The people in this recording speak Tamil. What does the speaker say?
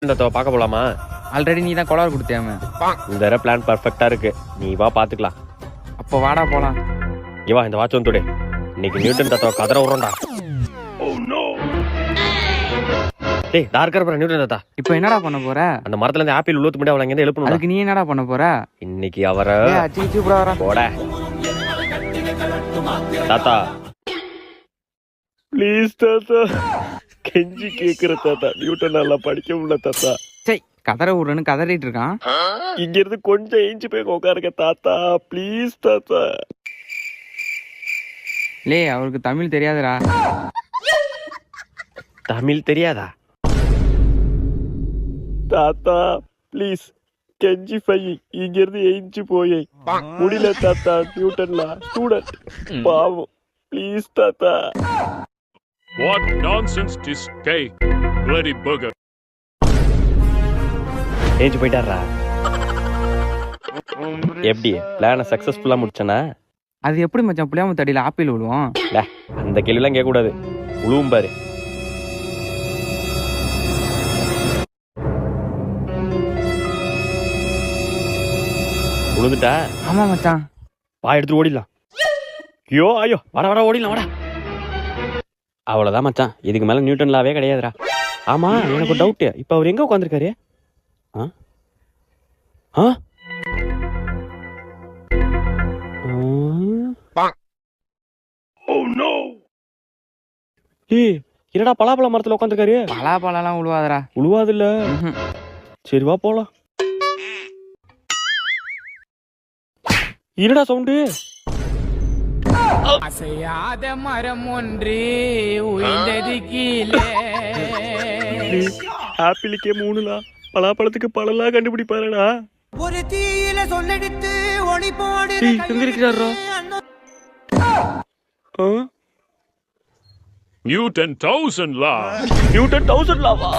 இந்த பார்க்க போலாமா? ஆல்ரெடி நீ தான் கொலார் கொடுத்தியாம. இந்த தடவை பிளான் பர்ஃபெக்டா இருக்கு. நீ வா பாத்துக்கலாம். அப்போ வாடா போலாம். இவா இந்த வாட்ச் வந்து இன்னைக்கு நியூட்டன் தாத்தா கதற விடுறோம்டா. டேய் டார்க்கர் பர நியூட்டன் தாத்தா. இப்போ என்னடா பண்ண போற? அந்த மரத்துல இருந்து ஆப்பிள் உள்ள தூக்கிட்டு அவள இங்க எழுப்பணும். அதுக்கு நீ என்னடா பண்ண போற? இன்னைக்கு அவரை அச்சிச்சு கூட வர போட. தாத்தா ப்ளீஸ் தாத்தா, கெஞ்சி கேக்குற தாத்தா, நியூட்டன் நல்லா படிக்க முடியல தாத்தா. சரி கதற விடுறேன்னு கதறிட்டு இருக்கான். இங்க இருந்து கொஞ்சம் ஏஞ்சி போய் உட்காருங்க தாத்தா, ப்ளீஸ் தாத்தா. லே அவருக்கு தமிழ் தெரியாதுடா. தமிழ் தெரியாதா? தாத்தா ப்ளீஸ் கெஞ்சி பை, இங்க இருந்து ஏஞ்சி போய் முடியல தாத்தா. நியூட்டன்ல ஸ்டூடெண்ட் பாவம், ப்ளீஸ் தாத்தா. What nonsense this guy, bloody bugger. ஏஞ்சி போயிட்டாரா? எப்படி பிளான சக்சஸ்ஃபுல்லா முடிச்சனா? அது எப்படி மச்சான் புளியாம தடியில ஆப்பிள் விழுவோம்? அந்த கேள்விலாம் கேட்க கூடாது, உழுவும் பாரு. உழுதுட்டா? ஆமா மச்சான். வா எடுத்துட்டு ஓடிடலாம். ஐயோ ஐயோ வர வர ஓடிடலாம் வாடா. அவ்வளவுதான் மச்சான், இதுக்கு மேல நியூட்டன் லாவே கிடையாதுடா. ஆமா எனக்கு ஒரு டவுட், இப்ப அவர் எங்க உட்காந்துருக்காரு? என்னடா பலாப்பழ மரத்துல உட்காந்துருக்காரு? பலாப்பழம் உழுவாதரா. உழுவாது இல்ல. சரி வா போலாம். என்னடா சவுண்டு? அசையாத மரம் ஒன்று உயிர்ந்தது கீழே. ஆப்பிளுக்கே 3 பலாப்பழத்துக்கு பழலாம் கண்டுபிடிப்பாருடா. ஒரு தீயில சொல்லெடுத்து ஒளி போடு. எங்க இருக்கிறாரா? Newton 1000 law. Newton 1000 lava?